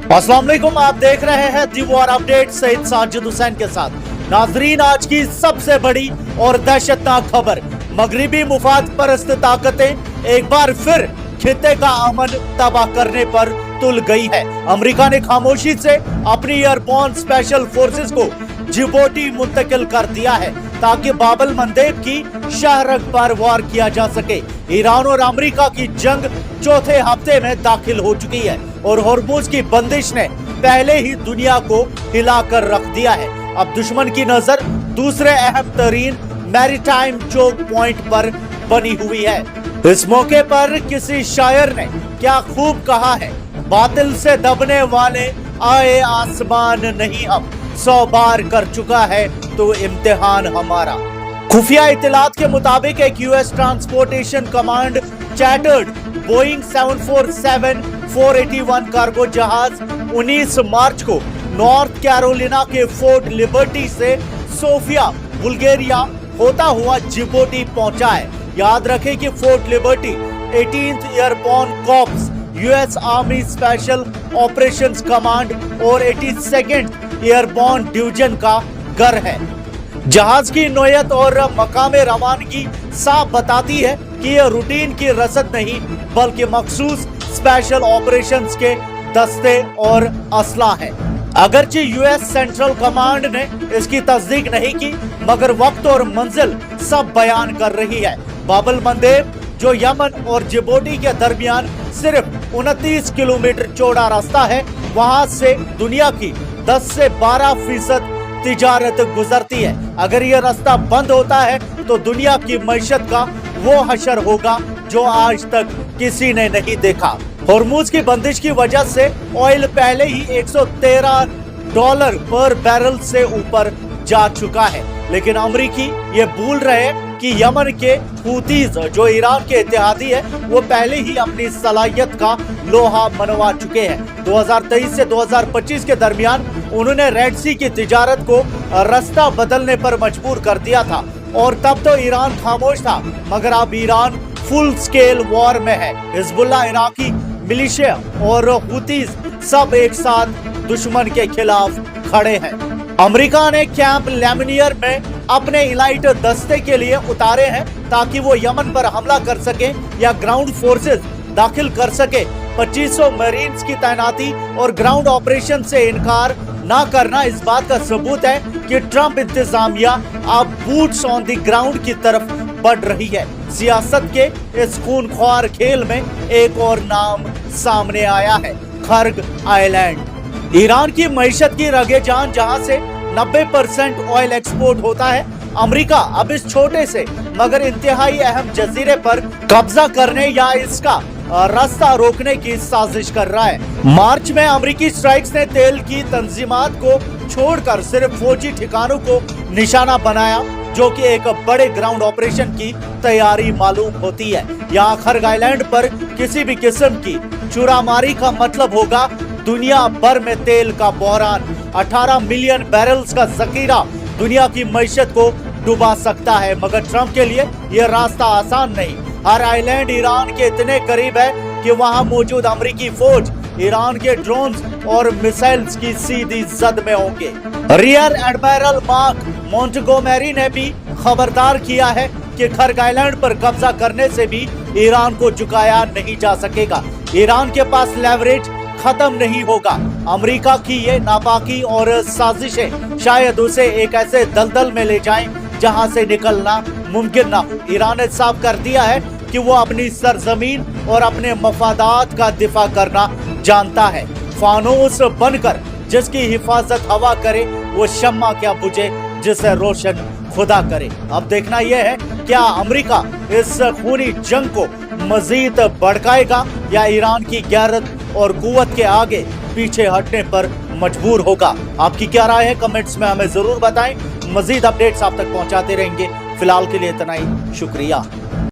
अस्सलाम वालेकुम, आप देख रहे हैं the war update Saeed Sajid Hussain के साथ। नाजरीन, आज की सबसे बड़ी और दहशतनाक खबर, मगरिबी मुफाद परस्त ताकतें एक बार फिर खित्ते का अमन तबाह करने पर तुल गई है। अमेरिका ने खामोशी से अपनी एयरबोर्न स्पेशल फोर्सेस को जिबूटी मुंतकिल कर दिया है ताकि बाब अल मंदेब की शहरक पर वार किया जा सके। ईरान और अमेरिका की जंग चौथे हफ्ते में दाखिल हो चुकी है और हॉर्मुज की बंदिश ने पहले ही दुनिया को हिलाकर रख दिया है। अब दुश्मन की नजर दूसरे अहम तरीन मैरीटाइम चोक पॉइंट पर बनी हुई है। इस मौके पर किसी शायर ने क्या खूब कहा है, बातिल से दबने वाले आए आसमान नहीं, हम 100 बार कर चुका है तो इम्तिहान हमारा। खुफिया इत्तलात के मुताबिक एक US transportation command chartered Boeing 747-481 cargo जहाज 19 मार्च को नॉर्थ कैरोलिना के फोर्ट लिबर्टी से सोफिया बुल्गारिया होता हुआ जिबूटी पहुंचा है। याद रखें कि Fort Liberty 18th airborne corps, US army special operations command और 82nd एयरबोर्न डिवीजन का घर है। जहाज की नोयत और मकाम रवानगी साफ बताती है कि यह रूटीन की रसद नहीं बल्कि मखसूस स्पेशल ऑपरेशंस के दस्ते और असला है। अगरचे यूएस सेंट्रल कमांड ने इसकी तस्दीक नहीं की, मगर वक्त और मंजिल सब बयान कर रही है। बाब अल मंदेब, जो यमन और जिबूटी के दरमियान सिर्फ 29 किलोमीटर चौड़ा रास्ता है, वहां से दुनिया की 10 से 12% तिजारत गुजरती है। अगर ये रास्ता बंद होता है तो दुनिया की मईशत का वो हशर होगा जो आज तक किसी ने नहीं देखा। हॉर्मुज की बंदिश की वजह से ऑयल पहले ही $113 पर बैरल से ऊपर जा चुका है, लेकिन अमरीकी ये भूल रहे कि यमन के हूतीज, जो ईरान के इत्तेहादी है, वो पहले ही अपनी सलाहियत का लोहा मनवा चुके हैं। 2023 से 2025 के दरमियान उन्होंने रेड सी की तिजारत को रास्ता बदलने पर मजबूर कर दिया था और तब तो ईरान खामोश था, मगर अब ईरान फुल स्केल वॉर में है। हिजबुल्लाह, इराकी मिलिशिया और हूतीज सब एक साथ दुश्मन के खिलाफ खड़े हैं। अमेरिका ने कैंप लेमनियर में अपने इलाइट दस्ते के लिए उतारे हैं ताकि वो यमन पर हमला कर सके या ग्राउंड फोर्सेस दाखिल कर सके। 2500 मरीन्स की तैनाती और ग्राउंड ऑपरेशन से इनकार ना करना इस बात का सबूत है कि ट्रंप इंतजामिया अब बूट्स ऑन द ग्राउंड की तरफ बढ़ रही है। सियासत के इस खूनख्वार खेल में एक और नाम सामने आया है, खर्ग आइलैंड। ईरान की मईशत की रगे जान, जहां से 90% ऑयल एक्सपोर्ट होता है। अमेरिका अब इस छोटे से मगर इंतहाई अहम जजीरे पर कब्जा करने या इसका रास्ता रोकने की साजिश कर रहा है। मार्च में अमेरिकी स्ट्राइक्स ने तेल की तंजीमात को छोड़कर सिर्फ फौजी ठिकानों को निशाना बनाया, जो कि एक बड़े ग्राउंड ऑपरेशन की तैयारी मालूम होती है। यहाँ खर्ग आइलैंड पर किसी भी किस्म की चुरामारी का मतलब होगा दुनिया भर में तेल का बहरान। 18 मिलियन बैरल्स का जखीरा दुनिया की मईशत को डुबा सकता है, मगर ट्रंप के लिए यह रास्ता आसान नहीं। हर आइलैंड ईरान के इतने करीब है कि वहां मौजूद अमेरिकी फौज ईरान के ड्रोन्स और मिसाइल्स की सीधी जद में होंगे। रियर एडमिरल मार्क मोंटगोमेरी ने भी खबरदार किया है कि खर्ग आइलैंड पर कब्जा करने से भी ईरान को झुकाया नहीं जा सकेगा। ईरान के पास लेवरेज खत्म नहीं होगा। अमेरिका की ये नापाकी और साजिशें शायद उसे एक ऐसे दलदल में ले जाएं जहां से निकलना मुमकिन ना हो। ईरान ने साफ कर दिया है कि वो अपनी सरजमीन और अपने मफादात का दिफा करना जानता है। फानूस बनकर जिसकी हिफाजत हवा करे, वो शम्मा क्या बुझे जिसे रोशन खुदा करे। अब देखना यह है, क्या अमेरिका इस खूनी जंग को मजीद भड़काएगा या ईरान की गैरत और कुव्वत के आगे पीछे हटने पर मजबूर होगा। आपकी क्या राय है, कमेंट्स में हमें जरूर बताएं। मजीद अपडेट्स आप तक पहुंचाते रहेंगे। फिलहाल के लिए इतना ही, शुक्रिया।